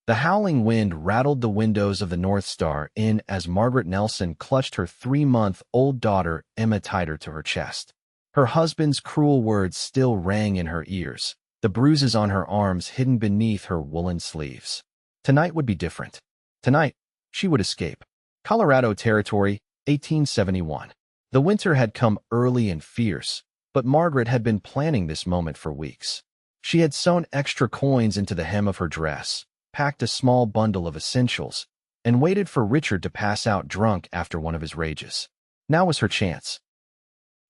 The howling wind rattled the windows of the North Star Inn as Margaret Nelson clutched her 3-month-old daughter Emma tighter to her chest. Her husband's cruel words still rang in her ears, the bruises on her arms hidden beneath her woolen sleeves. Tonight would be different. Tonight, she would escape. Colorado Territory, 1871. The winter had come early and fierce, but Margaret had been planning this moment for weeks. She had sewn extra coins into the hem of her dress, packed a small bundle of essentials, and waited for Richard to pass out drunk after one of his rages. Now was her chance.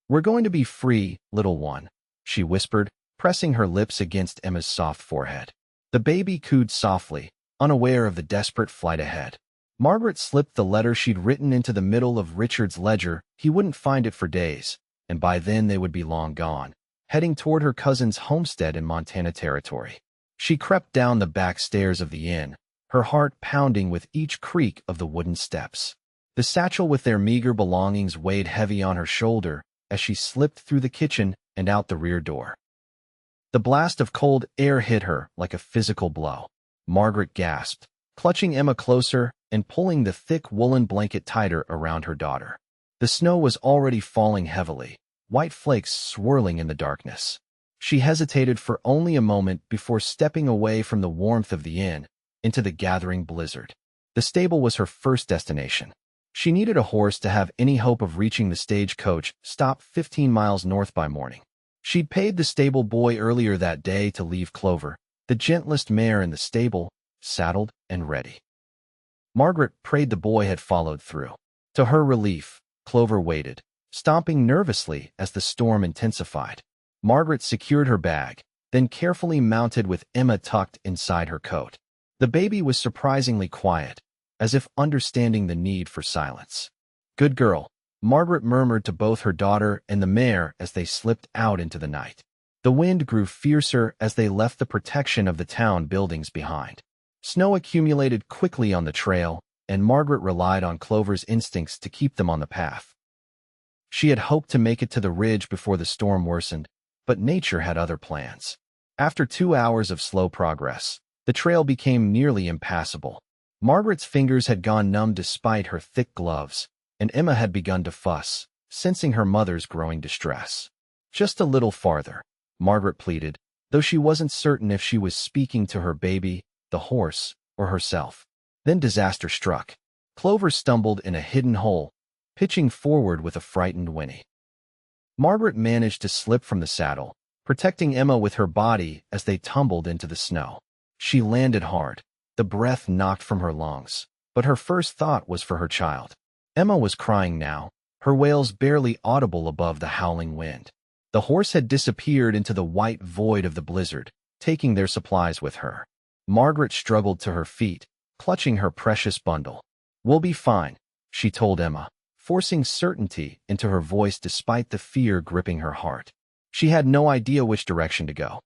"We're going to be free, little one," she whispered, pressing her lips against Emma's soft forehead. The baby cooed softly, unaware of the desperate flight ahead. Margaret slipped the letter she'd written into the middle of Richard's ledger. He wouldn't find it for days, and by then they would be long gone, heading toward her cousin's homestead in Montana Territory. She crept down the back stairs of the inn, her heart pounding with each creak of the wooden steps. The satchel with their meager belongings weighed heavy on her shoulder as she slipped through the kitchen and out the rear door. The blast of cold air hit her like a physical blow. Margaret gasped, clutching Emma closer and pulling the thick woolen blanket tighter around her daughter. The snow was already falling heavily, white flakes swirling in the darkness. She hesitated for only a moment before stepping away from the warmth of the inn into the gathering blizzard. The stable was her first destination. She needed a horse to have any hope of reaching the stagecoach stop 15 miles north by morning. She'd paid the stable boy earlier that day to leave Clover, the gentlest mare in the stable, saddled and ready. Margaret prayed the boy had followed through. To her relief, Clover waited, stomping nervously as the storm intensified. Margaret secured her bag, then carefully mounted with Emma tucked inside her coat. The baby was surprisingly quiet, as if understanding the need for silence. "Good girl," Margaret murmured to both her daughter and the mare as they slipped out into the night. The wind grew fiercer as they left the protection of the town buildings behind. Snow accumulated quickly on the trail, and Margaret relied on Clover's instincts to keep them on the path. She had hoped to make it to the ridge before the storm worsened, but nature had other plans. After 2 hours of slow progress, the trail became nearly impassable. Margaret's fingers had gone numb despite her thick gloves, and Emma had begun to fuss, sensing her mother's growing distress. "Just a little farther," Margaret pleaded, though she wasn't certain if she was speaking to her baby, the horse, or herself. Then disaster struck. Clover stumbled in a hidden hole, pitching forward with a frightened whinny. Margaret managed to slip from the saddle, protecting Emma with her body as they tumbled into the snow. She landed hard, the breath knocked from her lungs, but her first thought was for her child. Emma was crying now, her wails barely audible above the howling wind. The horse had disappeared into the white void of the blizzard, taking their supplies with her. Margaret struggled to her feet, clutching her precious bundle. "We'll be fine," she told Emma, forcing certainty into her voice despite the fear gripping her heart. She had no idea which direction to go.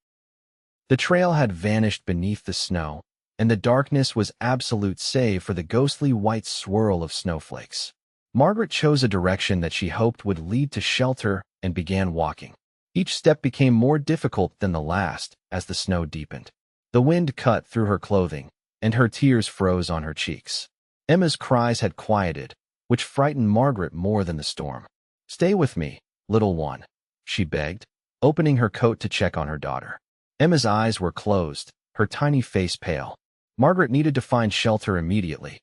The trail had vanished beneath the snow, and the darkness was absolute save for the ghostly white swirl of snowflakes. Margaret chose a direction that she hoped would lead to shelter and began walking. Each step became more difficult than the last as the snow deepened. The wind cut through her clothing, and her tears froze on her cheeks. Emma's cries had quieted, which frightened Margaret more than the storm. "Stay with me, little one," she begged, opening her coat to check on her daughter. Emma's eyes were closed, her tiny face pale. Margaret needed to find shelter immediately.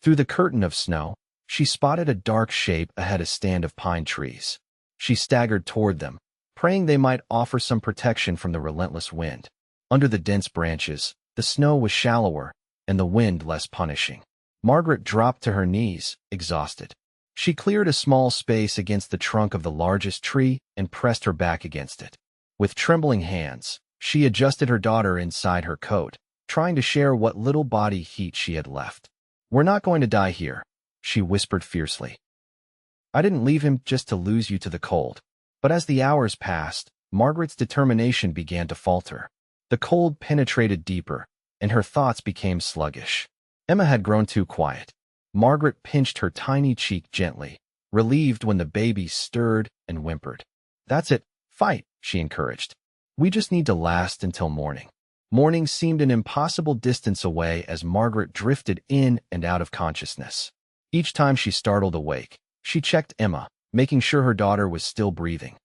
Through the curtain of snow, she spotted a dark shape ahead of a stand of pine trees. She staggered toward them, praying they might offer some protection from the relentless wind. Under the dense branches, the snow was shallower and the wind less punishing. Margaret dropped to her knees, exhausted. She cleared a small space against the trunk of the largest tree and pressed her back against it. With trembling hands, she adjusted her daughter inside her coat, trying to share what little body heat she had left. "We're not going to die here," she whispered fiercely. "I didn't leave him just to lose you to the cold." But as the hours passed, Margaret's determination began to falter. The cold penetrated deeper, and her thoughts became sluggish. Emma had grown too quiet. Margaret pinched her tiny cheek gently, relieved when the baby stirred and whimpered. "That's it, fight," she encouraged. "We just need to last until morning." Morning seemed an impossible distance away as Margaret drifted in and out of consciousness. Each time she startled awake, she checked Emma, making sure her daughter was still breathing.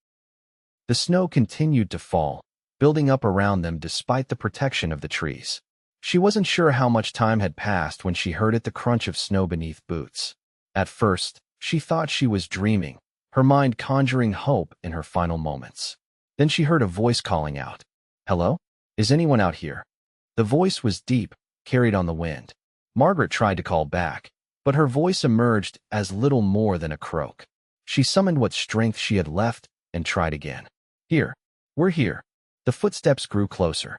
The snow continued to fall, building up around them despite the protection of the trees. She wasn't sure how much time had passed when she heard the crunch of snow beneath boots. At first, she thought she was dreaming, her mind conjuring hope in her final moments. Then she heard a voice calling out, "Hello? Is anyone out here?" The voice was deep, carried on the wind. Margaret tried to call back, but her voice emerged as little more than a croak. She summoned what strength she had left and tried again. "Here. We're here." The footsteps grew closer.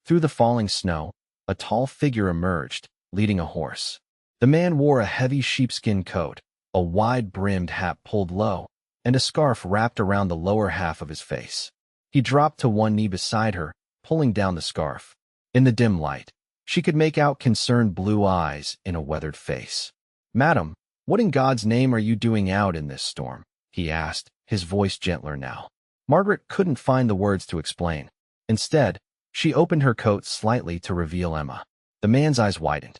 Through the falling snow, a tall figure emerged, leading a horse. The man wore a heavy sheepskin coat, a wide-brimmed hat pulled low, and a scarf wrapped around the lower half of his face. He dropped to one knee beside her, pulling down the scarf. In the dim light, she could make out concerned blue eyes in a weathered face. "Madam, what in God's name are you doing out in this storm?" he asked, his voice gentler now. Margaret couldn't find the words to explain. Instead, she opened her coat slightly to reveal Emma. The man's eyes widened.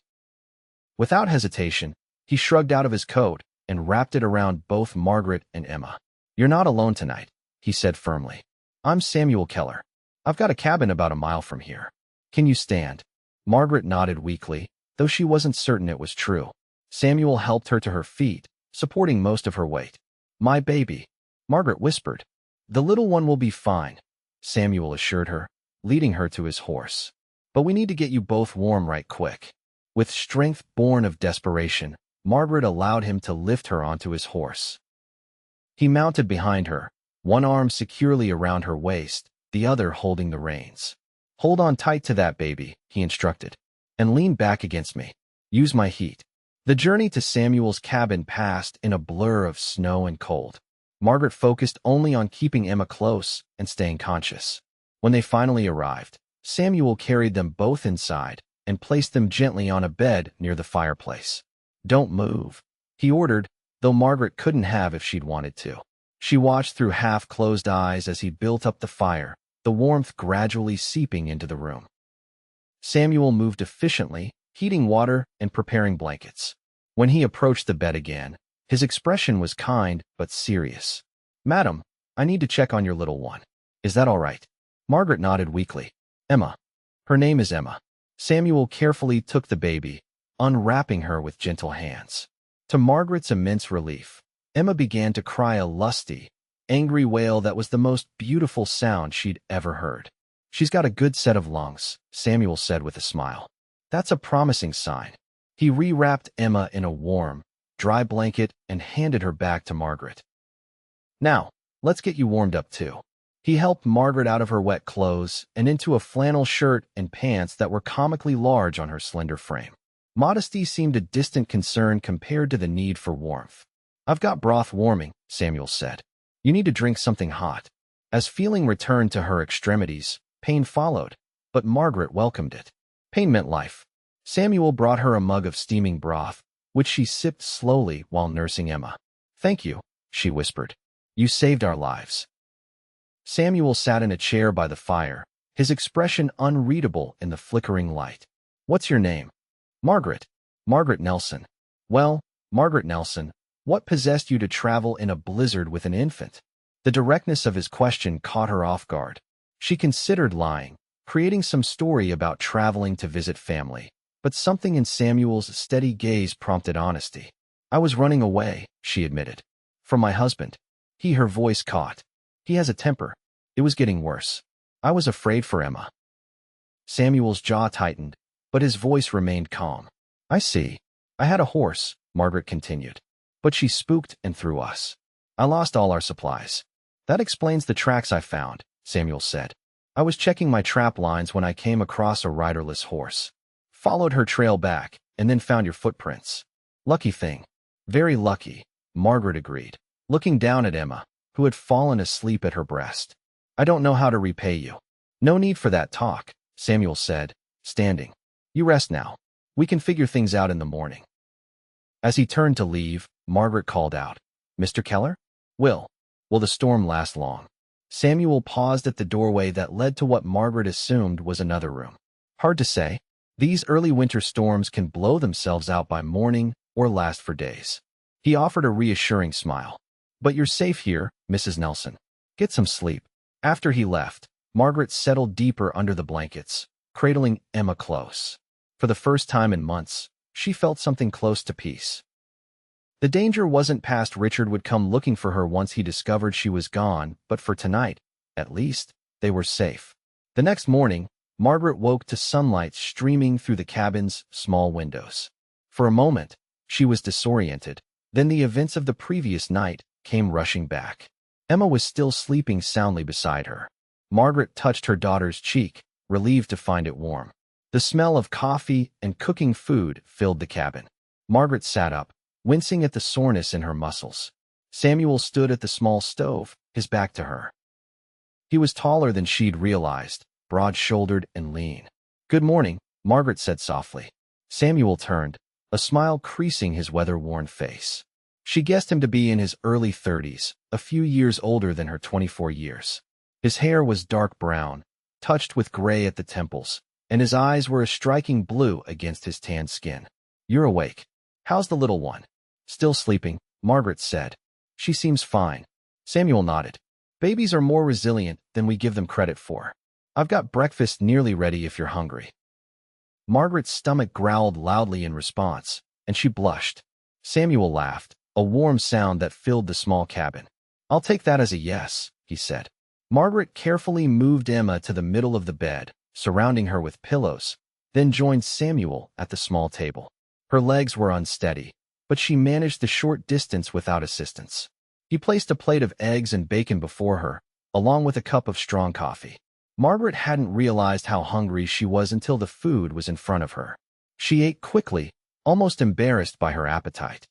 Without hesitation, he shrugged out of his coat and wrapped it around both Margaret and Emma. "You're not alone tonight," he said firmly. "I'm Samuel Keller. I've got a cabin about a mile from here. Can you stand?" Margaret nodded weakly, though she wasn't certain it was true. Samuel helped her to her feet, supporting most of her weight. "My baby," Margaret whispered. "The little one will be fine," Samuel assured her, leading her to his horse. "But we need to get you both warm right quick." With strength born of desperation, Margaret allowed him to lift her onto his horse. He mounted behind her, one arm securely around her waist, the other holding the reins. "Hold on tight to that baby," he instructed, "and lean back against me. Use my heat." The journey to Samuel's cabin passed in a blur of snow and cold. Margaret focused only on keeping Emma close and staying conscious. When they finally arrived, Samuel carried them both inside and placed them gently on a bed near the fireplace. "Don't move," he ordered, though Margaret couldn't have if she'd wanted to. She watched through half-closed eyes as he built up the fire, the warmth gradually seeping into the room. Samuel moved efficiently, heating water and preparing blankets. When he approached the bed again, his expression was kind but serious. "Madam, I need to check on your little one. Is that all right?" Margaret nodded weakly. "Emma. Her name is Emma." Samuel carefully took the baby, unwrapping her with gentle hands. To Margaret's immense relief, Emma began to cry a lusty, angry wail that was the most beautiful sound she'd ever heard. "She's got a good set of lungs," Samuel said with a smile. "That's a promising sign." He rewrapped Emma in a warm, dry blanket and handed her back to Margaret. "Now, let's get you warmed up too." He helped Margaret out of her wet clothes and into a flannel shirt and pants that were comically large on her slender frame. Modesty seemed a distant concern compared to the need for warmth. "I've got broth warming," Samuel said. "You need to drink something hot." As feeling returned to her extremities, pain followed, but Margaret welcomed it. Pain meant life. Samuel brought her a mug of steaming broth, which she sipped slowly while nursing Emma. "Thank you," she whispered. "You saved our lives." Samuel sat in a chair by the fire, his expression unreadable in the flickering light. "What's your name?" "Margaret. Margaret Nelson." "Well, Margaret Nelson, what possessed you to travel in a blizzard with an infant?" The directness of his question caught her off guard. She considered lying, creating some story about traveling to visit family, but something in Samuel's steady gaze prompted honesty. "I was running away," she admitted. "From my husband." Her voice caught. "He has a temper. It was getting worse. I was afraid for Emma." Samuel's jaw tightened, but his voice remained calm. "I see. I had a horse," Margaret continued. "But she spooked and threw us. I lost all our supplies." "That explains the tracks I found," Samuel said. "I was checking my trap lines when I came across a riderless horse. Followed her trail back, and then found your footprints. Lucky thing." "Very lucky," Margaret agreed, looking down at Emma, who had fallen asleep at her breast. "I don't know how to repay you." "No need for that talk," Samuel said, standing. "You rest now. We can figure things out in the morning." As he turned to leave, Margaret called out, "Mr. Keller? Will the storm last long?" Samuel paused at the doorway that led to what Margaret assumed was another room. Hard to say. These early winter storms can blow themselves out by morning or last for days. He offered a reassuring smile. But you're safe here, Mrs. Nelson. Get some sleep. After he left, Margaret settled deeper under the blankets, cradling Emma close. For the first time in months, she felt something close to peace. The danger wasn't past. Richard would come looking for her once he discovered she was gone, but for tonight, at least, they were safe. The next morning, Margaret woke to sunlight streaming through the cabin's small windows. For a moment, she was disoriented. Then the events of the previous night came rushing back. Emma was still sleeping soundly beside her. Margaret touched her daughter's cheek, relieved to find it warm. The smell of coffee and cooking food filled the cabin. Margaret sat up, wincing at the soreness in her muscles. Samuel stood at the small stove, his back to her. He was taller than she'd realized, broad-shouldered and lean. "Good morning," Margaret said softly. Samuel turned, a smile creasing his weather-worn face. She guessed him to be in his early 30s, a few years older than her 24 years. His hair was dark brown, touched with gray at the temples, and his eyes were a striking blue against his tanned skin. "You're awake. How's the little one?" "Still sleeping," Margaret said. "She seems fine." Samuel nodded. "Babies are more resilient than we give them credit for. I've got breakfast nearly ready if you're hungry." Margaret's stomach growled loudly in response, and she blushed. Samuel laughed, a warm sound that filled the small cabin. "I'll take that as a yes," he said. Margaret carefully moved Emma to the middle of the bed, surrounding her with pillows, then joined Samuel at the small table. Her legs were unsteady, but she managed the short distance without assistance. He placed a plate of eggs and bacon before her, along with a cup of strong coffee. Margaret hadn't realized how hungry she was until the food was in front of her. She ate quickly, almost embarrassed by her appetite.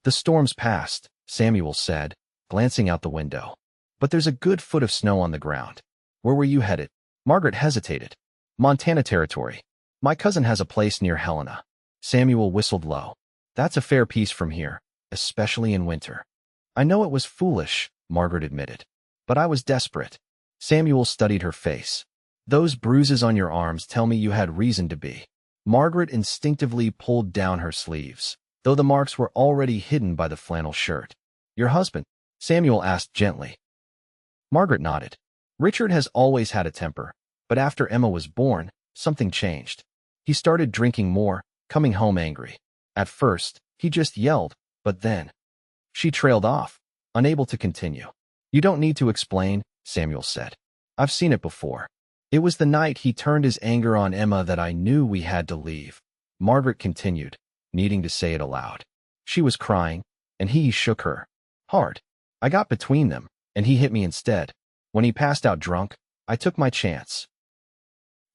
"The storm's passed," Samuel said, glancing out the window. "But there's a good foot of snow on the ground." "Where were you headed?" Margaret hesitated. "Montana Territory. My cousin has a place near Helena." Samuel whistled low. "That's a fair piece from here, especially in winter." "I know it was foolish," Margaret admitted. "But I was desperate." Samuel studied her face. "Those bruises on your arms tell me you had reason to be." Margaret instinctively pulled down her sleeves, though the marks were already hidden by the flannel shirt. "Your husband?" Samuel asked gently. Margaret nodded. "Richard has always had a temper, but after Emma was born, something changed. He started drinking more, coming home angry. At first, he just yelled, but then—" She trailed off, unable to continue. "You don't need to explain," Samuel said. "I've seen it before. It was the night he turned his anger on Emma that I knew we had to leave." Margaret continued, needing to say it aloud. She was crying, and he shook her. "Hard. I got between them, and he hit me instead. When he passed out drunk, I took my chance."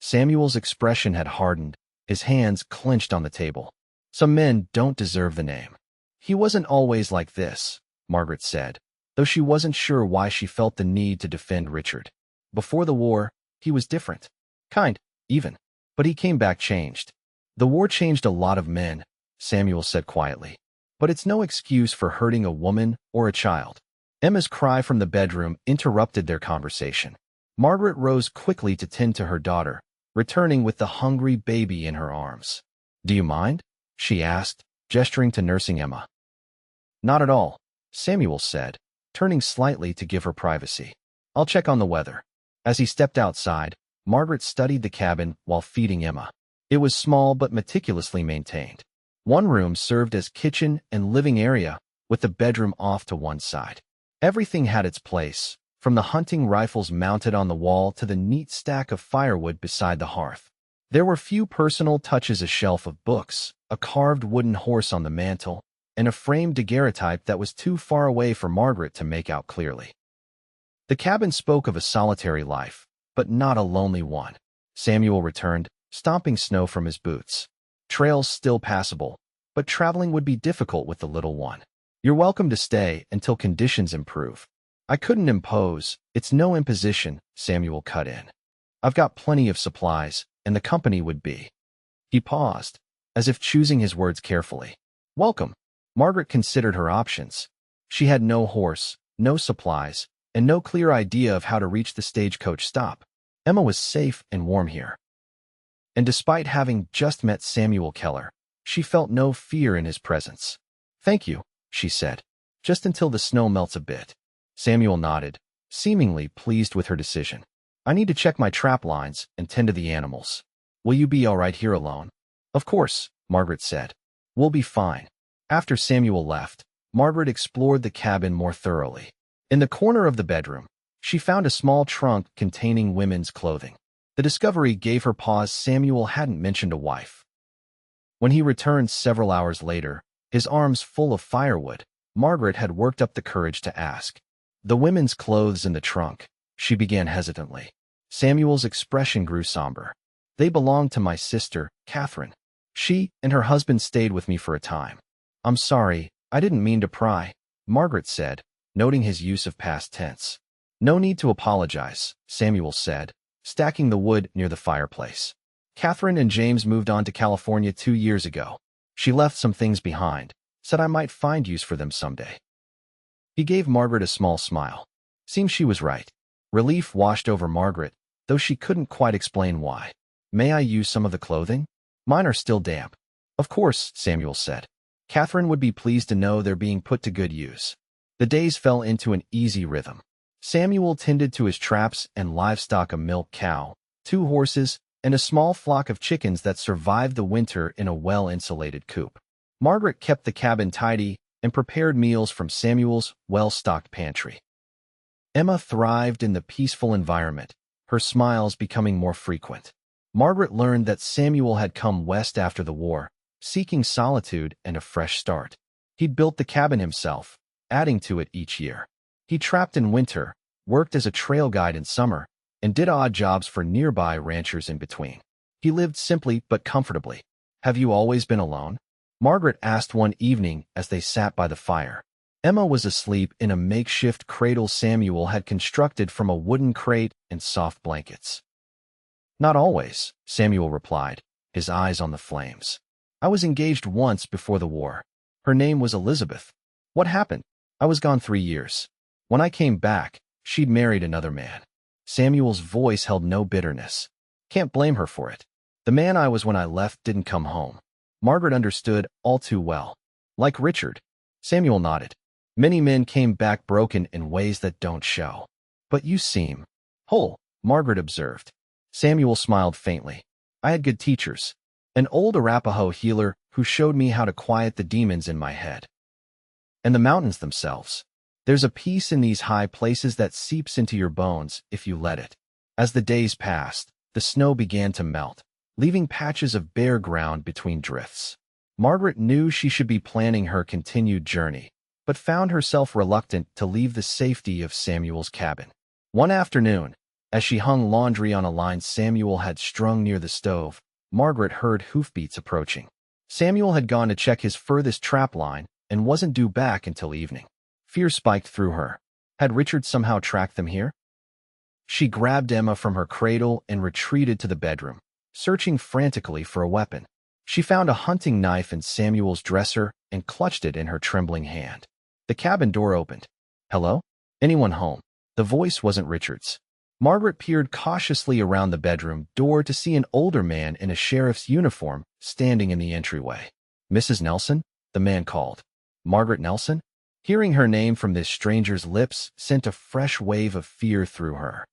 Samuel's expression had hardened, his hands clenched on the table. "Some men don't deserve the name." "He wasn't always like this," Margaret said, though she wasn't sure why she felt the need to defend Richard. Before the war, he was different. Kind, even. But he came back changed. "The war changed a lot of men," Samuel said quietly. "But it's no excuse for hurting a woman or a child." Emma's cry from the bedroom interrupted their conversation. Margaret rose quickly to tend to her daughter, returning with the hungry baby in her arms. "Do you mind?" she asked, gesturing to nursing Emma. "Not at all," Samuel said, turning slightly to give her privacy. "I'll check on the weather." As he stepped outside, Margaret studied the cabin while feeding Emma. It was small but meticulously maintained. One room served as kitchen and living area, with the bedroom off to one side. Everything had its place, from the hunting rifles mounted on the wall to the neat stack of firewood beside the hearth. There were few personal touches: a shelf of books, a carved wooden horse on the mantel, and a framed daguerreotype that was too far away for Margaret to make out clearly. The cabin spoke of a solitary life, but not a lonely one. Samuel returned, stomping snow from his boots. Trails still passable, but traveling would be difficult with the little one. "You're welcome to stay until conditions improve." "I couldn't impose. It's no imposition," Samuel cut in. "I've got plenty of supplies, and the company would be—" He paused, as if choosing his words carefully. "Welcome." Margaret considered her options. She had no horse, no supplies, and no clear idea of how to reach the stagecoach stop. Emma was safe and warm here. And despite having just met Samuel Keller, she felt no fear in his presence. "Thank you," she said, "just until the snow melts a bit." Samuel nodded, seemingly pleased with her decision. "I need to check my trap lines and tend to the animals. Will you be all right here alone?" "Of course," Margaret said. "We'll be fine." After Samuel left, Margaret explored the cabin more thoroughly. In the corner of the bedroom, she found a small trunk containing women's clothing. The discovery gave her pause. Samuel hadn't mentioned a wife. When he returned several hours later, his arms full of firewood, Margaret had worked up the courage to ask. "The women's clothes in the trunk," she began hesitantly. Samuel's expression grew somber. "They belonged to my sister, Catherine. She and her husband stayed with me for a time." "I'm sorry, I didn't mean to pry," Margaret said, noting his use of past tense. "No need to apologize," Samuel said, stacking the wood near the fireplace. "Catherine and James moved on to California 2 years ago. She left some things behind, said I might find use for them someday." He gave Margaret a small smile. Seemed she was right. Relief washed over Margaret, though she couldn't quite explain why. "May I use some of the clothing? Mine are still damp." "Of course," Samuel said. Catherine would be pleased to know they're being put to good use. The days fell into an easy rhythm. Samuel tended to his traps and livestock: a milk cow, 2 horses, and a small flock of chickens that survived the winter in a well-insulated coop. Margaret kept the cabin tidy and prepared meals from Samuel's well-stocked pantry. Emma thrived in the peaceful environment, her smiles becoming more frequent. Margaret learned that Samuel had come west after the war, seeking solitude and a fresh start. He'd built the cabin himself, adding to it each year. He trapped in winter, worked as a trail guide in summer, and did odd jobs for nearby ranchers in between. He lived simply but comfortably. "Have you always been alone?" Margaret asked one evening as they sat by the fire. Emma was asleep in a makeshift cradle Samuel had constructed from a wooden crate and soft blankets. "Not always," Samuel replied, his eyes on the flames. "I was engaged once before the war. Her name was Elizabeth. What happened? I was gone 3 years. When I came back, she'd married another man." Samuel's voice held no bitterness. "Can't blame her for it. The man I was when I left didn't come home." Margaret understood all too well. "Like Richard?" Samuel nodded. "Many men came back broken in ways that don't show. But you seem whole," Margaret observed. Samuel smiled faintly. "I had good teachers. An old Arapaho healer who showed me how to quiet the demons in my head. And the mountains themselves. There's a peace in these high places that seeps into your bones if you let it." As the days passed, the snow began to melt, leaving patches of bare ground between drifts. Margaret knew she should be planning her continued journey, but found herself reluctant to leave the safety of Samuel's cabin. One afternoon, as she hung laundry on a line Samuel had strung near the stove, Margaret heard hoofbeats approaching. Samuel had gone to check his furthest trap line and wasn't due back until evening. Fear spiked through her. Had Richard somehow tracked them here? She grabbed Emma from her cradle and retreated to the bedroom, searching frantically for a weapon. She found a hunting knife in Samuel's dresser and clutched it in her trembling hand. The cabin door opened. "Hello? Anyone home?" The voice wasn't Richard's. Margaret peered cautiously around the bedroom door to see an older man in a sheriff's uniform standing in the entryway. "Mrs. Nelson?" the man called. "Margaret Nelson?" Hearing her name from this stranger's lips sent a fresh wave of fear through her.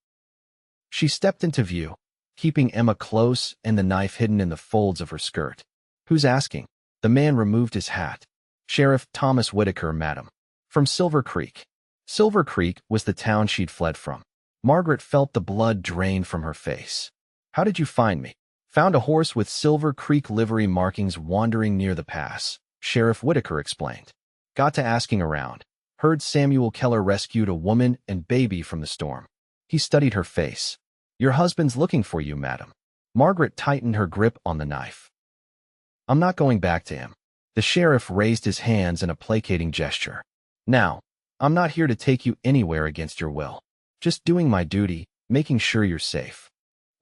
She stepped into view, keeping Emma close and the knife hidden in the folds of her skirt. "Who's asking?" The man removed his hat. "Sheriff Thomas Whitaker, madam. From Silver Creek." Silver Creek was the town she'd fled from. Margaret felt the blood drain from her face. "How did you find me?" "Found a horse with Silver Creek livery markings wandering near the pass," Sheriff Whitaker explained. "Got to asking around. Heard Samuel Keller rescued a woman and baby from the storm." He studied her face. "Your husband's looking for you, madam." Margaret tightened her grip on the knife. "I'm not going back to him." The sheriff raised his hands in a placating gesture. "Now, I'm not here to take you anywhere against your will. Just doing my duty, making sure you're safe."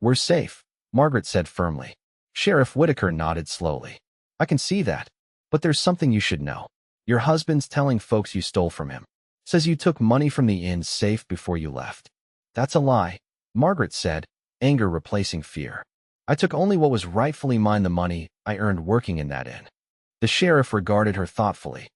"We're safe," Margaret said firmly. Sheriff Whitaker nodded slowly. "I can see that. But there's something you should know. Your husband's telling folks you stole from him. Says you took money from the inn safe before you left. That's a lie, Margaret said, anger replacing fear. I took only what was rightfully mine, the money I earned working in that inn. The sheriff regarded her thoughtfully.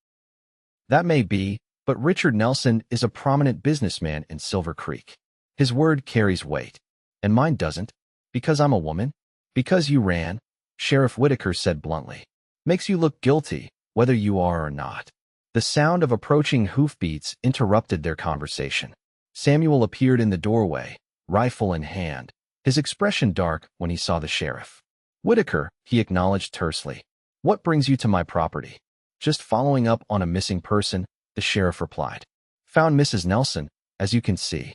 That may be, but Richard Nelson is a prominent businessman in Silver Creek. His word carries weight. And mine doesn't. Because I'm a woman? Because you ran, Sheriff Whitaker said bluntly. Makes you look guilty, whether you are or not. The sound of approaching hoofbeats interrupted their conversation. Samuel appeared in the doorway, rifle in hand, his expression dark when he saw the sheriff. Whitaker, he acknowledged tersely. What brings you to my property? Just following up on a missing person, the sheriff replied. Found Mrs. Nelson, as you can see.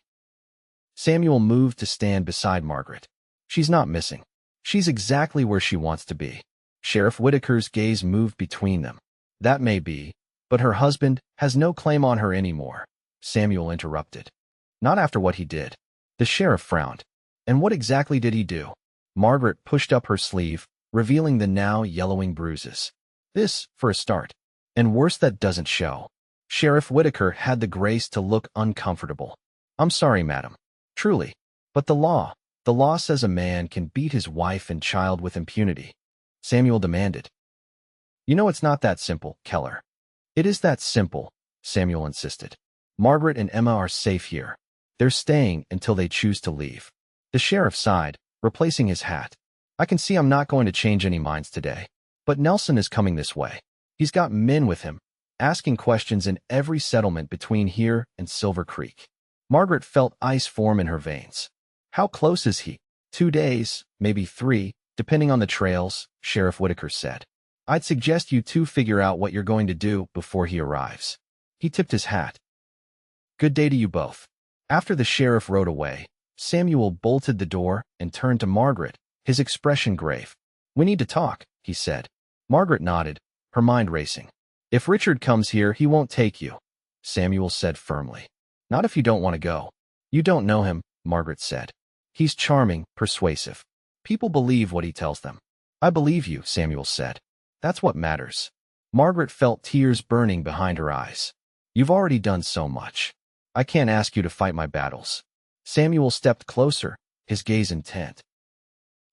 Samuel moved to stand beside Margaret. She's not missing. She's exactly where she wants to be. Sheriff Whitaker's gaze moved between them. That may be, but her husband has no claim on her anymore, Samuel interrupted. Not after what he did. The sheriff frowned. And what exactly did he do? Margaret pushed up her sleeve, revealing the now yellowing bruises. This, for a start. And worse, that doesn't show. Sheriff Whitaker had the grace to look uncomfortable. I'm sorry, madam. Truly. But the law says a man can beat his wife and child with impunity. Samuel demanded. You know it's not that simple, Keller. It is that simple, Samuel insisted. Margaret and Emma are safe here. They're staying until they choose to leave. The sheriff sighed, replacing his hat. I can see I'm not going to change any minds today. But Nelson is coming this way. He's got men with him, asking questions in every settlement between here and Silver Creek. Margaret felt ice form in her veins. How close is he? 2 days, maybe 3, depending on the trails, Sheriff Whitaker said. I'd suggest you two figure out what you're going to do before he arrives. He tipped his hat. Good day to you both. After the sheriff rode away, Samuel bolted the door and turned to Margaret, his expression grave. We need to talk, he said. Margaret nodded, her mind racing. If Richard comes here, he won't take you, Samuel said firmly. Not if you don't want to go. You don't know him, Margaret said. He's charming, persuasive. People believe what he tells them. I believe you, Samuel said. That's what matters. Margaret felt tears burning behind her eyes. You've already done so much. I can't ask you to fight my battles. Samuel stepped closer, his gaze intent.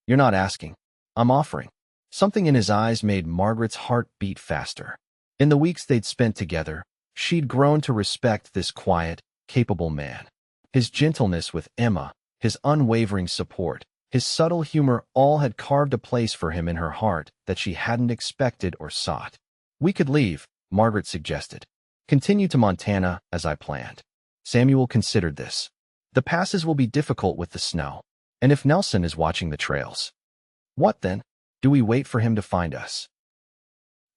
You're not asking. I'm offering. Something in his eyes made Margaret's heart beat faster. In the weeks they'd spent together, she'd grown to respect this quiet, capable man. His gentleness with Emma, his unwavering support, his subtle humor all had carved a place for him in her heart that she hadn't expected or sought. We could leave, Margaret suggested. Continue to Montana as I planned. Samuel considered this. The passes will be difficult with the snow. And if Nelson is watching the trails. What then? Do we wait for him to find us?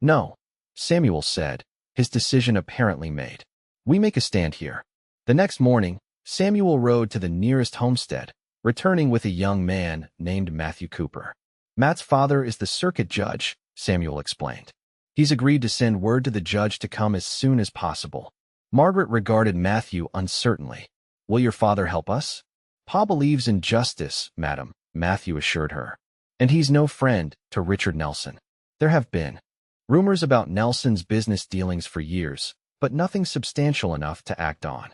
No, Samuel said, his decision apparently made. We make a stand here. The next morning, Samuel rode to the nearest homestead, returning with a young man named Matthew Cooper. Matt's father is the circuit judge, Samuel explained. He's agreed to send word to the judge to come as soon as possible. Margaret regarded Matthew uncertainly. Will your father help us? Pa believes in justice, madam, Matthew assured her. And he's no friend to Richard Nelson. There have been rumors about Nelson's business dealings for years, but nothing substantial enough to act on.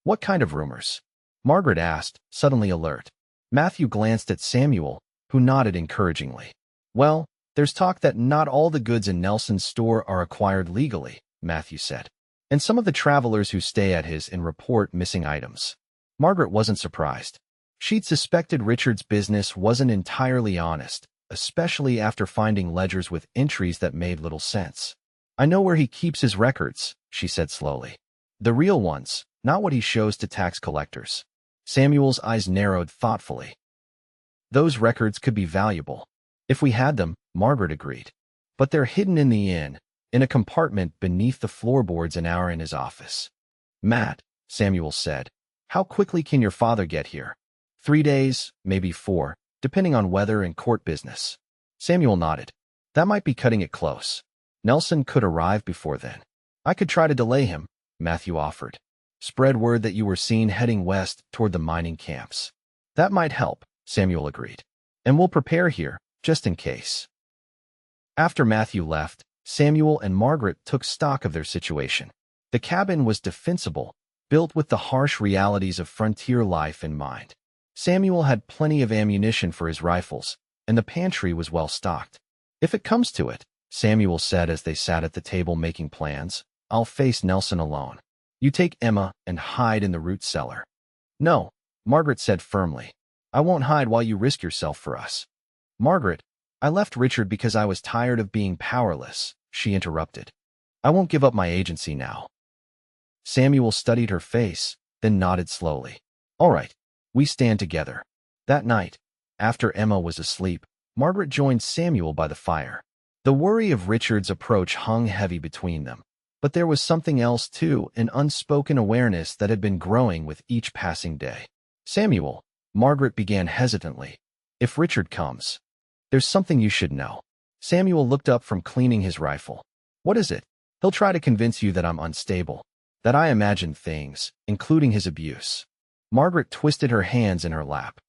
What kind of rumors? Margaret asked, suddenly alert. Matthew glanced at Samuel, who nodded encouragingly. Well, there's talk that not all the goods in Nelson's store are acquired legally, Matthew said. And some of the travelers who stay at his inn report missing items. Margaret wasn't surprised. She'd suspected Richard's business wasn't entirely honest, especially after finding ledgers with entries that made little sense. I know where he keeps his records, she said slowly. The real ones, not what he shows to tax collectors. Samuel's eyes narrowed thoughtfully. Those records could be valuable. If we had them, Margaret agreed. But they're hidden in the inn, in a compartment beneath the floorboards in his office. Matt, Samuel said, how quickly can your father get here? 3 days, maybe 4, depending on weather and court business. Samuel nodded. That might be cutting it close. Nelson could arrive before then. I could try to delay him, Matthew offered. Spread word that you were seen heading west toward the mining camps. That might help, Samuel agreed. And we'll prepare here, just in case. After Matthew left, Samuel and Margaret took stock of their situation. The cabin was defensible, built with the harsh realities of frontier life in mind. Samuel had plenty of ammunition for his rifles, and the pantry was well stocked. "If it comes to it," Samuel said as they sat at the table making plans, "I'll face Nelson alone. You take Emma and hide in the root cellar." "No," Margaret said firmly. "I won't hide while you risk yourself for us." "Margaret, I left Richard because I was tired of being powerless," she interrupted. "I won't give up my agency now." Samuel studied her face, then nodded slowly. "All right, we stand together." That night, after Emma was asleep, Margaret joined Samuel by the fire. The worry of Richard's approach hung heavy between them. But there was something else too, an unspoken awareness that had been growing with each passing day. "Samuel," Margaret began hesitantly, "if Richard comes, there's something you should know." Samuel looked up from cleaning his rifle. "What is it?" "He'll try to convince you that I'm unstable, that I imagine things, including his abuse." Margaret twisted her hands in her lap.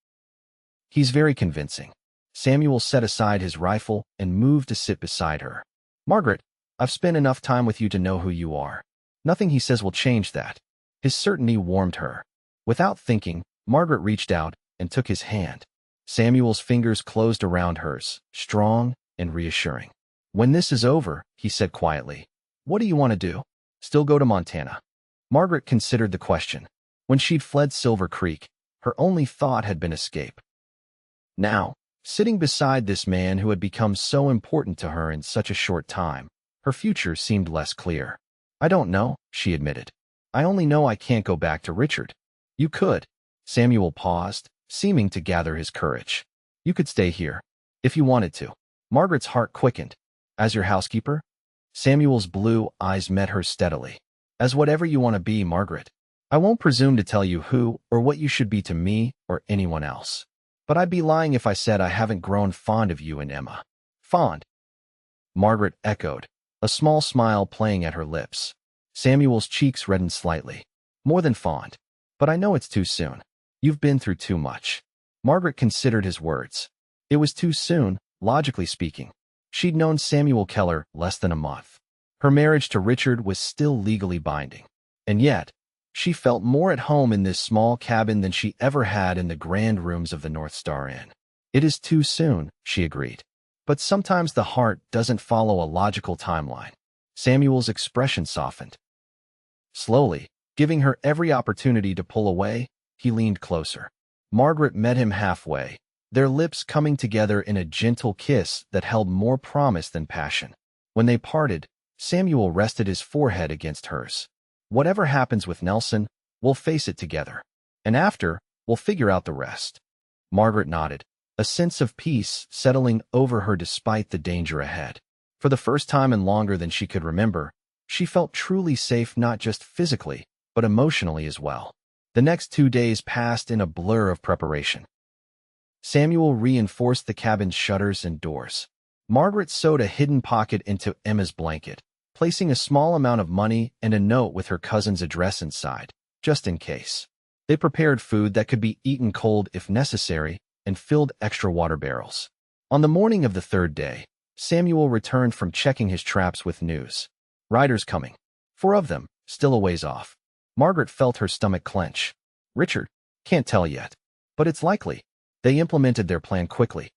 "He's very convincing." Samuel set aside his rifle and moved to sit beside her. "Margaret, I've spent enough time with you to know who you are. Nothing he says will change that." His certainty warmed her. Without thinking, Margaret reached out and took his hand. Samuel's fingers closed around hers, strong and reassuring. "When this is over," he said quietly, "what do you want to do? Still go to Montana?" Margaret considered the question. When she'd fled Silver Creek, her only thought had been escape. Now, sitting beside this man who had become so important to her in such a short time, her future seemed less clear. "I don't know," she admitted. "I only know I can't go back to Richard." "You could." Samuel paused, seeming to gather his courage. "You could stay here, if you wanted to." Margaret's heart quickened. "As your housekeeper?" Samuel's blue eyes met hers steadily. "As whatever you want to be, Margaret. I won't presume to tell you who or what you should be to me or anyone else. But I'd be lying if I said I haven't grown fond of you and Emma." "Fond?" Margaret echoed, a small smile playing at her lips. Samuel's cheeks reddened slightly. "More than fond. But I know it's too soon. You've been through too much." Margaret considered his words. It was too soon, logically speaking. She'd known Samuel Keller less than a month. Her marriage to Richard was still legally binding. And yet, she felt more at home in this small cabin than she ever had in the grand rooms of the North Star Inn. "It is too soon," she agreed. "But sometimes the heart doesn't follow a logical timeline." Samuel's expression softened. Slowly, giving her every opportunity to pull away, he leaned closer. Margaret met him halfway, their lips coming together in a gentle kiss that held more promise than passion. When they parted, Samuel rested his forehead against hers. "Whatever happens with Nelson, we'll face it together. And after, we'll figure out the rest." Margaret nodded, a sense of peace settling over her despite the danger ahead. For the first time in longer than she could remember, she felt truly safe not just physically, but emotionally as well. The next 2 days passed in a blur of preparation. Samuel reinforced the cabin's shutters and doors. Margaret sewed a hidden pocket into Emma's blanket, placing a small amount of money and a note with her cousin's address inside, just in case. They prepared food that could be eaten cold if necessary and filled extra water barrels. On the morning of the third day, Samuel returned from checking his traps with news. "Riders coming. 4 of them, still a ways off." Margaret felt her stomach clench. "Richard? Can't tell yet. But it's likely." They implemented their plan quickly.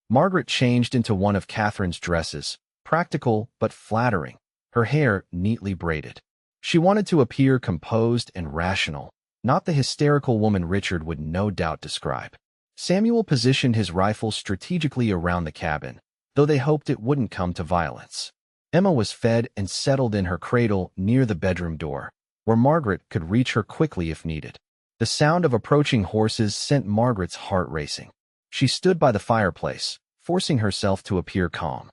Margaret changed into one of Catherine's dresses, practical but flattering, her hair neatly braided. She wanted to appear composed and rational, not the hysterical woman Richard would no doubt describe. Samuel positioned his rifle strategically around the cabin, though they hoped it wouldn't come to violence. Emma was fed and settled in her cradle near the bedroom door, where Margaret could reach her quickly if needed. The sound of approaching horses sent Margaret's heart racing. She stood by the fireplace, forcing herself to appear calm.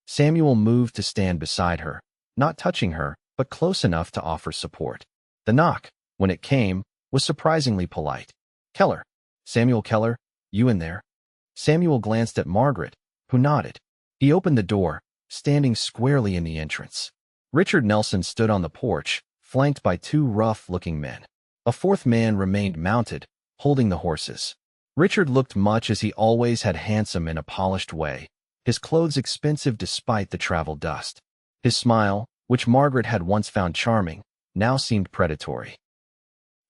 Samuel moved to stand beside her, not touching her, but close enough to offer support. The knock, when it came, was surprisingly polite. "Keller. Samuel Keller, you in there?" Samuel glanced at Margaret, who nodded. He opened the door, standing squarely in the entrance. Richard Nelson stood on the porch, flanked by 2 rough-looking men. A 4th man remained mounted, holding the horses. Richard looked much as he always had, handsome in a polished way, his clothes expensive despite the travel dust. His smile, which Margaret had once found charming, now seemed predatory.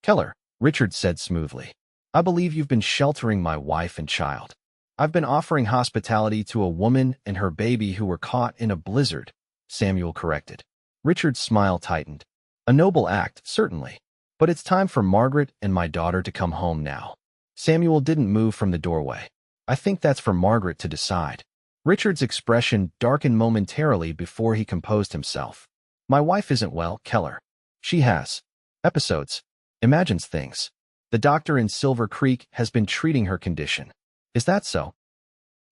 "Keller," Richard said smoothly, "I believe you've been sheltering my wife and child. I've been offering hospitality to a woman and her baby who were caught in a blizzard," Samuel corrected. Richard's smile tightened. "A noble act, certainly. But it's time for Margaret and my daughter to come home now." Samuel didn't move from the doorway. "I think that's for Margaret to decide." Richard's expression darkened momentarily before he composed himself. "My wife isn't well, Keller. She has episodes, imagines things. The doctor in Silver Creek has been treating her condition." "Is that so?"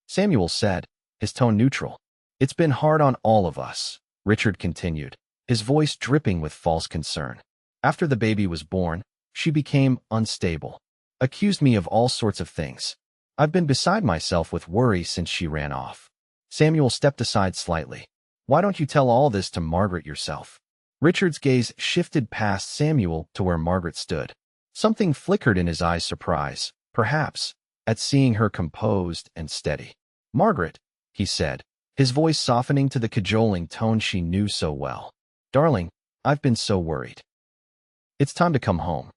Samuel said, his tone neutral. "It's been hard on all of us," Richard continued, his voice dripping with false concern. "After the baby was born, she became unstable, accused me of all sorts of things. I've been beside myself with worry since she ran off." Samuel stepped aside slightly. "Why don't you tell all this to Margaret yourself?" Richard's gaze shifted past Samuel to where Margaret stood. Something flickered in his eyes, surprise, perhaps, at seeing her composed and steady. "Margaret," he said, his voice softening to the cajoling tone she knew so well. "Darling, I've been so worried. It's time to come home."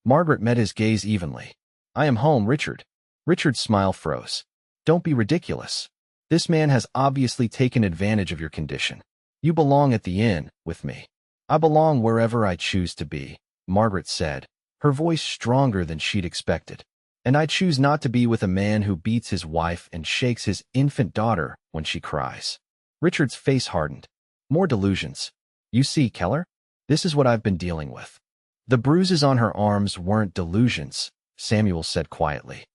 Margaret met his gaze evenly. "I am home, Richard." Richard's smile froze. "Don't be ridiculous. This man has obviously taken advantage of your condition. You belong at the inn with me." "I belong wherever I choose to be," Margaret said, her voice stronger than she'd expected. "And I choose not to be with a man who beats his wife and shakes his infant daughter when she cries." Richard's face hardened. "More delusions. You see, Keller, this is what I've been dealing with." "The bruises on her arms weren't delusions," Samuel said quietly.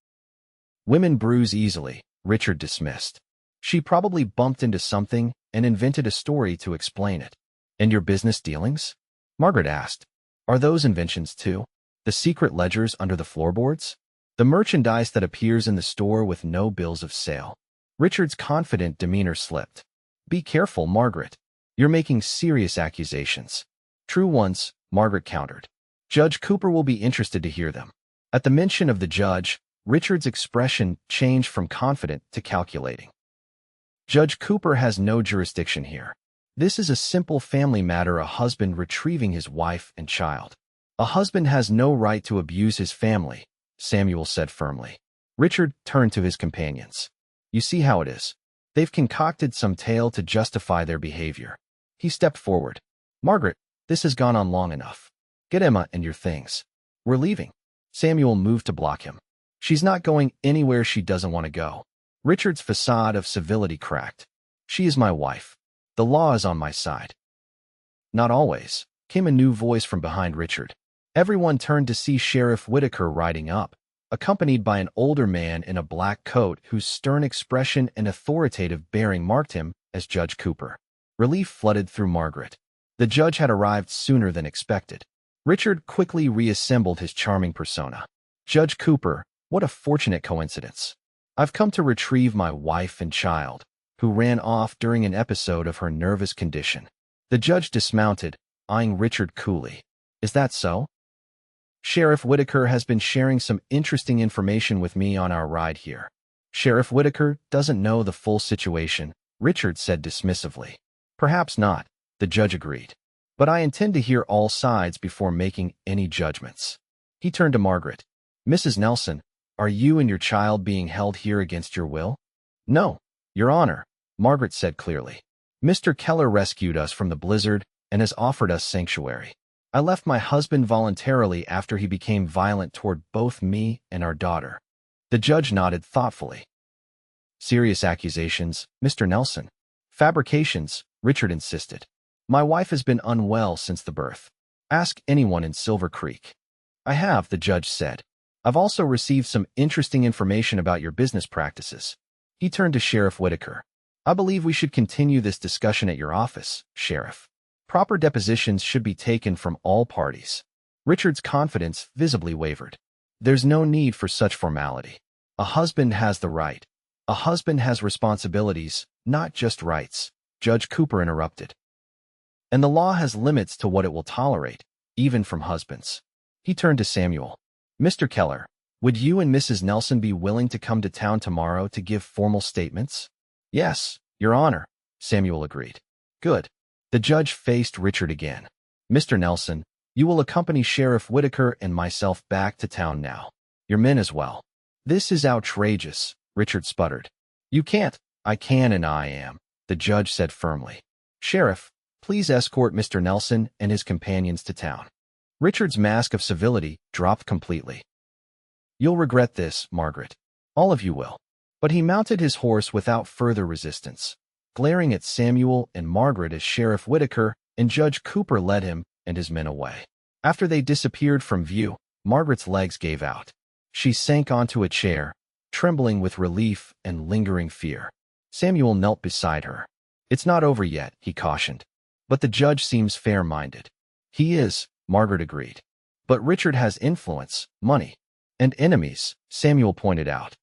"Women bruise easily," Richard dismissed. "She probably bumped into something and invented a story to explain it." "And your business dealings?" Margaret asked. "Are those inventions too? The secret ledgers under the floorboards? The merchandise that appears in the store with no bills of sale?" Richard's confident demeanor slipped. "Be careful, Margaret. You're making serious accusations." "True ones," Margaret countered. "Judge Cooper will be interested to hear them." At the mention of the judge, Richard's expression changed from confident to calculating. "Judge Cooper has no jurisdiction here. This is a simple family matter, a husband retrieving his wife and child. A husband has no right to abuse his family," Samuel said firmly. Richard turned to his companions. "You see how it is. They've concocted some tale to justify their behavior." He stepped forward. "Margaret, this has gone on long enough. Get Emma and your things. We're leaving." Samuel moved to block him. "She's not going anywhere she doesn't want to go." Richard's facade of civility cracked. "She is my wife. The law is on my side." "Not always," came a new voice from behind Richard. Everyone turned to see Sheriff Whitaker riding up, accompanied by an older man in a black coat whose stern expression and authoritative bearing marked him as Judge Cooper. Relief flooded through Margaret. The judge had arrived sooner than expected. Richard quickly reassembled his charming persona. "Judge Cooper, what a fortunate coincidence. I've come to retrieve my wife and child, who ran off during an episode of her nervous condition." The judge dismounted, eyeing Richard coolly. "Is that so?" "Sheriff Whitaker has been sharing some interesting information with me on our ride here." "Sheriff Whitaker doesn't know the full situation," Richard said dismissively. "Perhaps not," the judge agreed. "But I intend to hear all sides before making any judgments." He turned to Margaret. "Mrs. Nelson, are you and your child being held here against your will?" "No, Your Honor," Margaret said clearly. "Mr. Keller rescued us from the blizzard and has offered us sanctuary. I left my husband voluntarily after he became violent toward both me and our daughter." The judge nodded thoughtfully. "Serious accusations, Mr. Nelson." "Fabrications," Richard insisted. "My wife has been unwell since the birth. Ask anyone in Silver Creek." "I have," the judge said. "I've also received some interesting information about your business practices." He turned to Sheriff Whitaker. "I believe we should continue this discussion at your office, Sheriff. Proper depositions should be taken from all parties." Richard's confidence visibly wavered. "There's no need for such formality. A husband has the right. A husband has responsibilities, not just rights," Judge Cooper interrupted. "And the law has limits to what it will tolerate, even from husbands." He turned to Samuel. "Mr. Keller, would you and Mrs. Nelson be willing to come to town tomorrow to give formal statements?" "Yes, Your Honor," Samuel agreed. "Good. The judge faced Richard again. Mr. Nelson, you will accompany Sheriff Whitaker and myself back to town now. Your men as well. This is outrageous, Richard sputtered. You can't. I can and I am, the judge said firmly. Sheriff, please escort Mr. Nelson and his companions to town. Richard's mask of civility dropped completely. You'll regret this, Margaret. All of you will. But he mounted his horse without further resistance, glaring at Samuel and Margaret as Sheriff Whitaker and Judge Cooper led him and his men away. After they disappeared from view, Margaret's legs gave out. She sank onto a chair, trembling with relief and lingering fear. Samuel knelt beside her. It's not over yet, he cautioned. But the judge seems fair-minded. He is, Margaret agreed. But Richard has influence, money, and enemies, Samuel pointed out.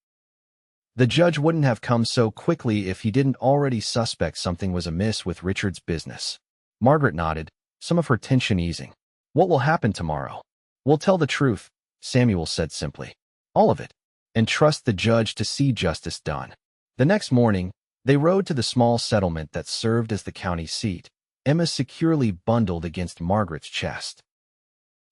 The judge wouldn't have come so quickly if he didn't already suspect something was amiss with Richard's business. Margaret nodded, some of her tension easing. What will happen tomorrow? We'll tell the truth, Samuel said simply. All of it. And trust the judge to see justice done. The next morning, they rode to the small settlement that served as the county seat, Emma securely bundled against Margaret's chest.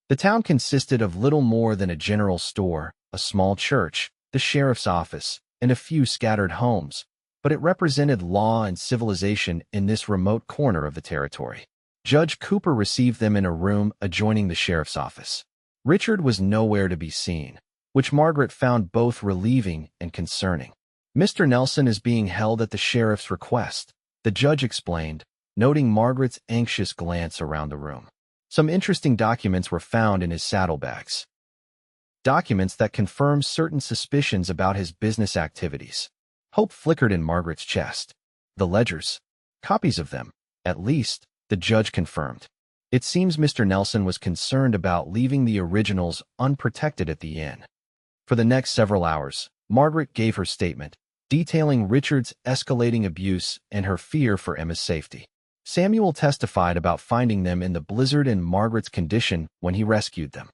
The town consisted of little more than a general store, a small church, the sheriff's office, and a few scattered homes, but it represented law and civilization in this remote corner of the territory. Judge Cooper received them in a room adjoining the sheriff's office. Richard was nowhere to be seen, which Margaret found both relieving and concerning. Mr. Nelson is being held at the sheriff's request, the judge explained, noting Margaret's anxious glance around the room. Some interesting documents were found in his saddlebags. Documents that confirmed certain suspicions about his business activities. Hope flickered in Margaret's chest. The ledgers. Copies of them, at least, the judge confirmed. It seems Mr. Nelson was concerned about leaving the originals unprotected at the inn. For the next several hours, Margaret gave her statement, detailing Richard's escalating abuse and her fear for Emma's safety. Samuel testified about finding them in the blizzard and Margaret's condition when he rescued them.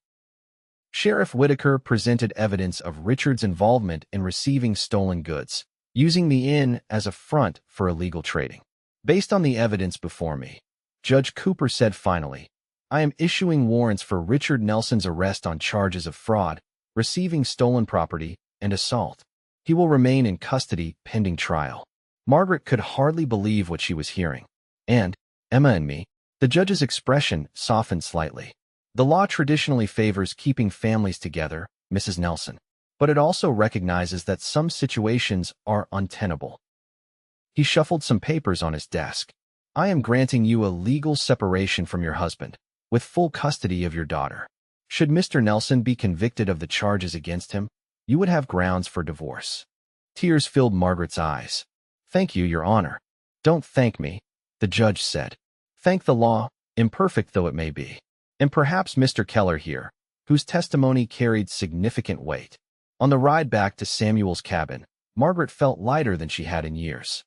Sheriff Whitaker presented evidence of Richard's involvement in receiving stolen goods, using the inn as a front for illegal trading. Based on the evidence before me, Judge Cooper said finally, I am issuing warrants for Richard Nelson's arrest on charges of fraud, receiving stolen property, and assault. He will remain in custody pending trial. Margaret could hardly believe what she was hearing. And, Emma and me, the judge's expression softened slightly. The law traditionally favors keeping families together, Mrs. Nelson, but it also recognizes that some situations are untenable. He shuffled some papers on his desk. I am granting you a legal separation from your husband, with full custody of your daughter. Should Mr. Nelson be convicted of the charges against him, you would have grounds for divorce. Tears filled Margaret's eyes. Thank you, Your Honor. Don't thank me, the judge said. Thank the law, imperfect though it may be. And perhaps Mr. Keller here, whose testimony carried significant weight. On the ride back to Samuel's cabin, Margaret felt lighter than she had in years.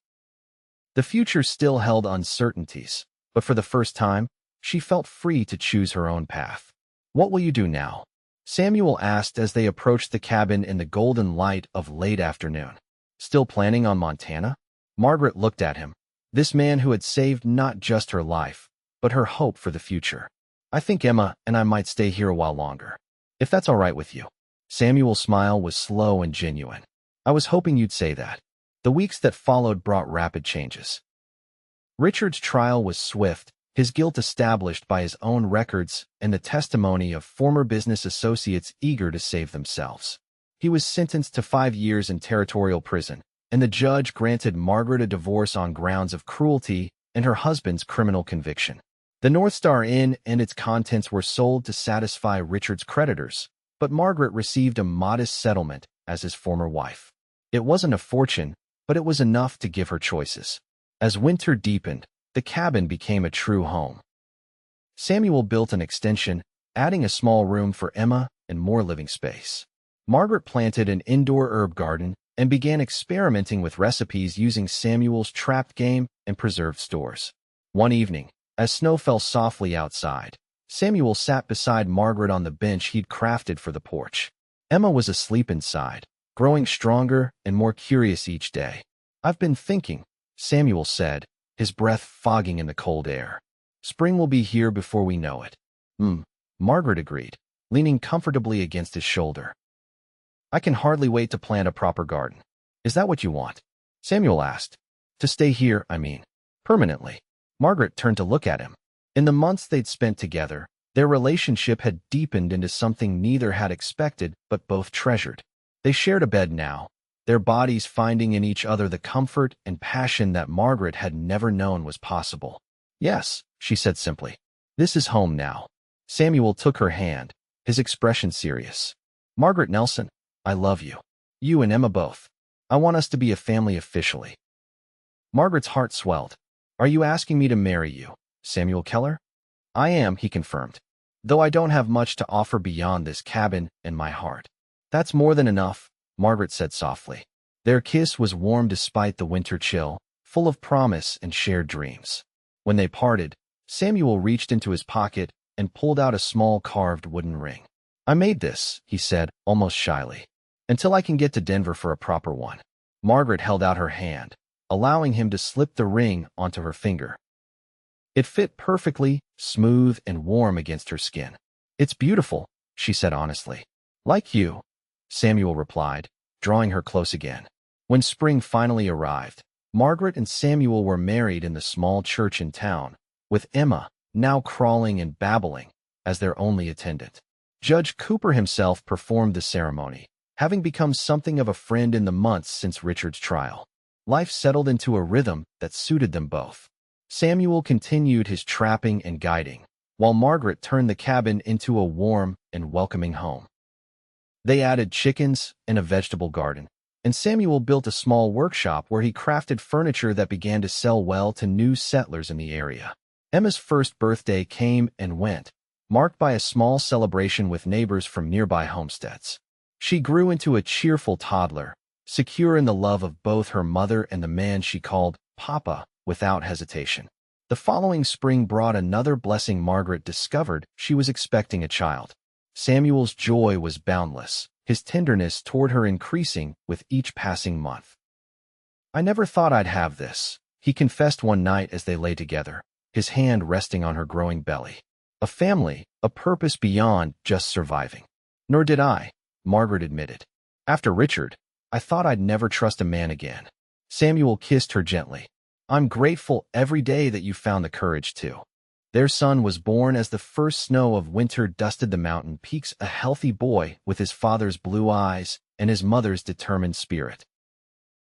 The future still held uncertainties, but for the first time, she felt free to choose her own path. What will you do now? Samuel asked as they approached the cabin in the golden light of late afternoon. Still planning on Montana? Margaret looked at him. This man who had saved not just her life, but her hope for the future. I think Emma and I might stay here a while longer. If that's all right with you. Samuel's smile was slow and genuine. I was hoping you'd say that. The weeks that followed brought rapid changes. Richard's trial was swift, his guilt established by his own records and the testimony of former business associates eager to save themselves. He was sentenced to 5 years in territorial prison, and the judge granted Margaret a divorce on grounds of cruelty and her husband's criminal conviction. The North Star Inn and its contents were sold to satisfy Richard's creditors, but Margaret received a modest settlement as his former wife. It wasn't a fortune, but it was enough to give her choices. As winter deepened, the cabin became a true home. Samuel built an extension, adding a small room for Emma and more living space. Margaret planted an indoor herb garden and began experimenting with recipes using Samuel's trapped game and preserved stores. One evening, as snow fell softly outside, Samuel sat beside Margaret on the bench he'd crafted for the porch. Emma was asleep inside, growing stronger and more curious each day. I've been thinking, Samuel said, his breath fogging in the cold air. Spring will be here before we know it. Margaret agreed, leaning comfortably against his shoulder. I can hardly wait to plant a proper garden. Is that what you want? Samuel asked. To stay here, I mean. Permanently. Margaret turned to look at him. In the months they'd spent together, their relationship had deepened into something neither had expected but both treasured. They shared a bed now, their bodies finding in each other the comfort and passion that Margaret had never known was possible. Yes, she said simply. This is home now. Samuel took her hand, his expression serious. Margaret Nelson, I love you. You and Emma both. I want us to be a family officially. Margaret's heart swelled. Are you asking me to marry you, Samuel Keller? I am, he confirmed. Though I don't have much to offer beyond this cabin and my heart. That's more than enough, Margaret said softly. Their kiss was warm despite the winter chill, full of promise and shared dreams. When they parted, Samuel reached into his pocket and pulled out a small carved wooden ring. I made this, he said, almost shyly, until I can get to Denver for a proper one. Margaret held out her hand, allowing him to slip the ring onto her finger. It fit perfectly, smooth and warm against her skin. It's beautiful, she said honestly. Like you, Samuel replied, drawing her close again. When spring finally arrived, Margaret and Samuel were married in the small church in town, with Emma, now crawling and babbling, as their only attendant. Judge Cooper himself performed the ceremony, having become something of a friend in the months since Richard's trial. Life settled into a rhythm that suited them both. Samuel continued his trapping and guiding, while Margaret turned the cabin into a warm and welcoming home. They added chickens and a vegetable garden, and Samuel built a small workshop where he crafted furniture that began to sell well to new settlers in the area. Emma's first birthday came and went, marked by a small celebration with neighbors from nearby homesteads. She grew into a cheerful toddler, secure in the love of both her mother and the man she called Papa without hesitation. The following spring brought another blessing. Margaret discovered she was expecting a child. Samuel's joy was boundless, his tenderness toward her increasing with each passing month. I never thought I'd have this, he confessed one night as they lay together, his hand resting on her growing belly. A family, a purpose beyond just surviving. Nor did I, Margaret admitted. After Richard, I thought I'd never trust a man again. Samuel kissed her gently. I'm grateful every day that you found the courage to. Their son was born as the first snow of winter dusted the mountain peaks, a healthy boy with his father's blue eyes and his mother's determined spirit.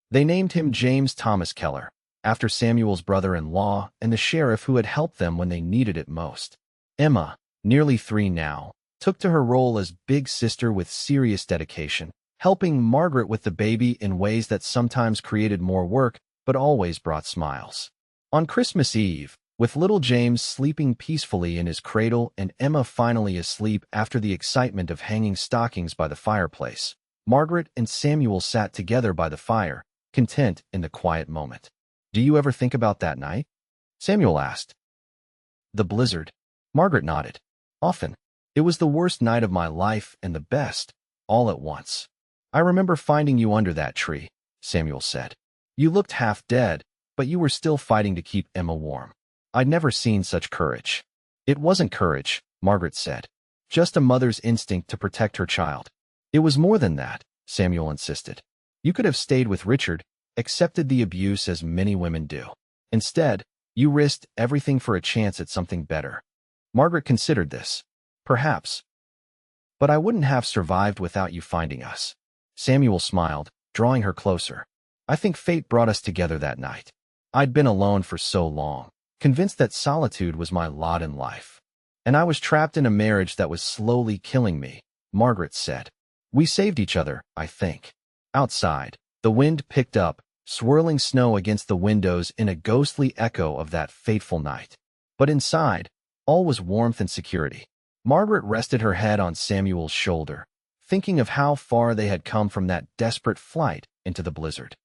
They named him James Thomas Keller, after Samuel's brother-in-law and the sheriff who had helped them when they needed it most. Emma, nearly 3 now, took to her role as big sister with serious dedication, helping Margaret with the baby in ways that sometimes created more work but always brought smiles. On Christmas Eve, with little James sleeping peacefully in his cradle and Emma finally asleep after the excitement of hanging stockings by the fireplace, Margaret and Samuel sat together by the fire, content in the quiet moment. Do you ever think about that night? Samuel asked. The blizzard. Margaret nodded. Often. It was the worst night of my life and the best, all at once. I remember finding you under that tree, Samuel said. You looked half dead, but you were still fighting to keep Emma warm. I'd never seen such courage. It wasn't courage, Margaret said. Just a mother's instinct to protect her child. It was more than that, Samuel insisted. You could have stayed with Richard, accepted the abuse as many women do. Instead, you risked everything for a chance at something better. Margaret considered this. Perhaps. But I wouldn't have survived without you finding us. Samuel smiled, drawing her closer. I think fate brought us together that night. I'd been alone for so long, convinced that solitude was my lot in life. And I was trapped in a marriage that was slowly killing me, Margaret said. We saved each other, I think. Outside, the wind picked up, swirling snow against the windows in a ghostly echo of that fateful night. But inside, all was warmth and security. Margaret rested her head on Samuel's shoulder, thinking of how far they had come from that desperate flight into the blizzard.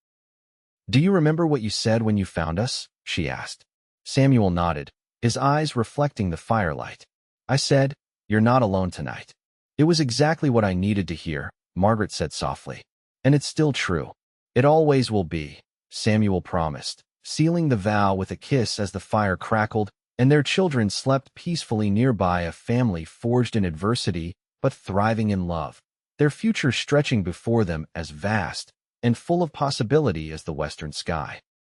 Do you remember what you said when you found us? She asked. Samuel nodded, his eyes reflecting the firelight. I said, you're not alone tonight. It was exactly what I needed to hear, Margaret said softly. And it's still true. It always will be, Samuel promised, sealing the vow with a kiss as the fire crackled, and their children slept peacefully nearby, a family forged in adversity but thriving in love, their future stretching before them as vast and full of possibility as the western sky.